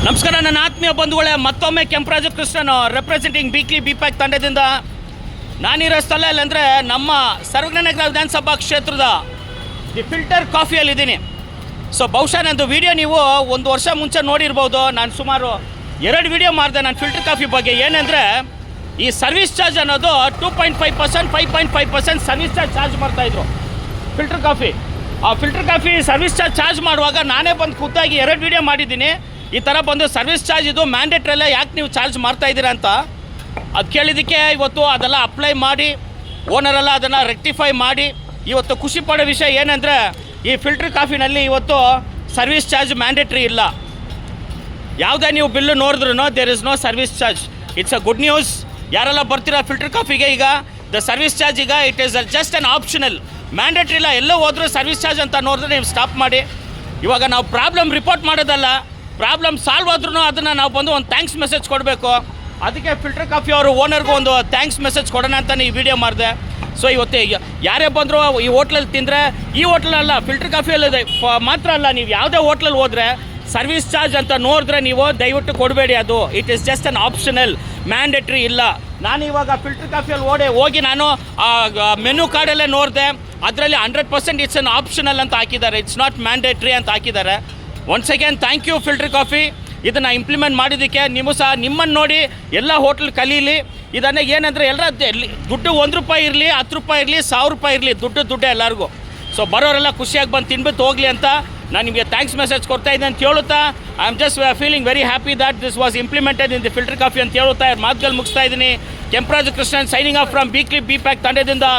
ನಮಸ್ಕಾರ ನನ್ನ ಆತ್ಮೀಯ ಬಂಧುಗಳೇ, ಮತ್ತೊಮ್ಮೆ Kemparaju Krishnan representing weekly B pack ತಂಡದಿಂದ ನಾನಿರೋ ಸ್ಥಳ ಅಂದರೆ ನಮ್ಮ ಸರ್ವಜ್ಞನಗರ ವಿಧಾನಸಭಾ ಕ್ಷೇತ್ರದ ದಿ ಫಿಲ್ಟರ್ ಕಾಫಿಯಲ್ಲಿದ್ದೀನಿ. ಸೊ ಬಹುಶಃ ನಂದು ವಿಡಿಯೋ ನೀವು ಒಂದು ವರ್ಷ ಮುಂಚೆ ನೋಡಿರ್ಬೋದು. ನಾನು ಸುಮಾರು 2 ವಿಡಿಯೋ ಮಾಡಿದೆ ನಾನು ಫಿಲ್ಟರ್ ಕಾಫಿ ಬಗ್ಗೆ. ಏನಂದರೆ ಈ ಸರ್ವಿಸ್ ಚಾರ್ಜ್ ಅನ್ನೋದು 2.5%, 5.5% ಸರ್ವಿಸ್ ಚಾರ್ಜ್ ಮಾಡ್ತಾಯಿದ್ರು ಫಿಲ್ಟರ್ ಕಾಫಿ. ಆ ಫಿಲ್ಟರ್ ಕಾಫಿ ಸರ್ವಿಸ್ ಚಾರ್ಜ್ ಮಾಡುವಾಗ ನಾನೇ ಬಂದು ಖುದ್ದಾಗಿ 2 ವಿಡಿಯೋ ಮಾಡಿದ್ದೀನಿ. ಈ ಥರ ಬಂದು ಸರ್ವಿಸ್ ಚಾರ್ಜ್ ಇದು ಮ್ಯಾಂಡೇಟ್ರಲ್ಲ, ಯಾಕೆ ನೀವು ಚಾರ್ಜ್ ಮಾಡ್ತಾಯಿದ್ದೀರಾ ಅಂತ ಅದು ಕೇಳಿದ್ದಕ್ಕೆ ಇವತ್ತು ಅದೆಲ್ಲ ಅಪ್ಲೈ ಮಾಡಿ ಓನರೆಲ್ಲ ಅದನ್ನು ರೆಕ್ಟಿಫೈ ಮಾಡಿ ಇವತ್ತು ಖುಷಿ ಪಡೋ ವಿಷಯ ಏನಂದರೆ ಈ ಫಿಲ್ಟರ್ ಕಾಫಿನಲ್ಲಿ ಇವತ್ತು ಸರ್ವಿಸ್ ಚಾರ್ಜ್ ಮ್ಯಾಂಡೇಟ್ರಿ ಇಲ್ಲ. ಯಾವುದೇ ನೀವು ಬಿಲ್ಲು ನೋಡಿದ್ರೂ there is no service charge. It's a good news. ಯಾರೆಲ್ಲ ಬರ್ತೀರಾ ಫಿಲ್ಟರ್ ಕಾಫಿಗೆ, ಈಗ ದ ಸರ್ವಿಸ್ ಚಾರ್ಜ್ ಈಗ it is just an optional, mandatory ಇಲ್ಲ. ಎಲ್ಲೋ ಹೋದರೂ ಸರ್ವಿಸ್ ಚಾರ್ಜ್ ಅಂತ ನೋಡಿದ್ರೆ ನೀವು ಸ್ಟಾಪ್ ಮಾಡಿ. ಇವಾಗ ನಾವು ಪ್ರಾಬ್ಲಮ್ ರಿಪೋರ್ಟ್ ಮಾಡೋದಲ್ಲ, ಪ್ರಾಬ್ಲಮ್ ಸಾಲ್ವ್ ಆದ್ರೂ ಅದನ್ನು ನಾವು ಬಂದು ಒಂದು ಥ್ಯಾಂಕ್ಸ್ ಮೆಸೇಜ್ ಕೊಡಬೇಕು. ಅದಕ್ಕೆ ಫಿಲ್ಟರ್ ಕಾಫಿ ಅವರು ಓನರ್ಗೂ ಒಂದು ಥ್ಯಾಂಕ್ಸ್ ಮೆಸೇಜ್ ಕೊಡೋಣ ಅಂತ ಈ ವಿಡಿಯೋ ಮಾಡಿದೆ. ಸೊ ಇವತ್ತು ಯಾರೇ ಬಂದರೂ ಈ ಹೋಟ್ಲಲ್ಲಿ ತಿಂದರೆ, ಈ ಹೋಟ್ಲಲ್ಲ ಫಿಲ್ಟರ್ ಕಾಫಿಯಲ್ಲಿ ಮಾತ್ರ ಅಲ್ಲ, ನೀವು ಯಾವುದೇ ಹೋಟ್ಲಲ್ಲಿ ಹೋದರೆ ಸರ್ವಿಸ್ ಚಾರ್ಜ್ ಅಂತ ನೋಡಿದ್ರೆ ನೀವು ದಯವಿಟ್ಟು ಕೊಡಬೇಡಿ. ಅದು it is just an optional, mandatory ಇಲ್ಲ. ನಾನು ಇವಾಗ ಫಿಲ್ಟರ್ ಕಾಫಿಯಲ್ಲಿ ಹೋಗಿ ನಾನು ಮೆನು ಕಾರ್ಡಲ್ಲೇ ನೋಡಿದೆ, ಅದರಲ್ಲಿ 100% ಇಟ್ಸ್ ಅನ್ ಆಪ್ಷನಲ್ ಅಂತ ಹಾಕಿದ್ದಾರೆ, ಇಟ್ಸ್ ನಾಟ್ ಮ್ಯಾಂಡೇಟ್ರಿ ಅಂತ ಹಾಕಿದ್ದಾರೆ. Once again thank you filter coffee. ಇದನ್ನು ಇಂಪ್ಲಿಮೆಂಟ್ ಮಾಡಿದ್ದಕ್ಕೆ ನೀವು ಸಹ ನಿಮ್ಮನ್ನು ನೋಡಿ ಎಲ್ಲ ಹೋಟ್ಲ್ ಕಲೀಲಿ. ಇದನ್ನು ಏನಂದರೆ ಎಲ್ಲರ ದುಡ್ಡು ₹1 ಇರಲಿ, ₹10 ಇರಲಿ, ₹1000 ಇರಲಿ, ದುಡ್ಡು ಎಲ್ಲರಿಗೂ. ಸೊ ಬರೋರೆಲ್ಲ ಖುಷಿಯಾಗಿ ಬಂದು ತಿನ್ಬಿಟ್ಟು ಹೋಗಲಿ ಅಂತ ನಾನು ನಿಮಗೆ ಥ್ಯಾಂಕ್ಸ್ ಮೆಸೇಜ್ ಕೊಡ್ತಾ ಇದ್ದೀನಿ ಅಂತ ಹೇಳುತ್ತಾ, I am just feeling very happy that this was implemented in the filter coffee ಅಂತ ಹೇಳುತ್ತಾ ಮಾತುಗಳು ಮುಗಿಸ್ತಾ ಇದ್ದೀನಿ. Kemparaju Krishnan signing off from weekly B pack ತಂಡದಿಂದ.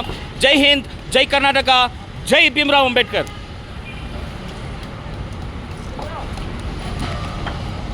ಜೈ ಹಿಂದ್, ಜೈ ಕರ್ನಾಟಕ, ಜೈ ಭೀಮರಾವ್ ಅಂಬೇಡ್ಕರ್.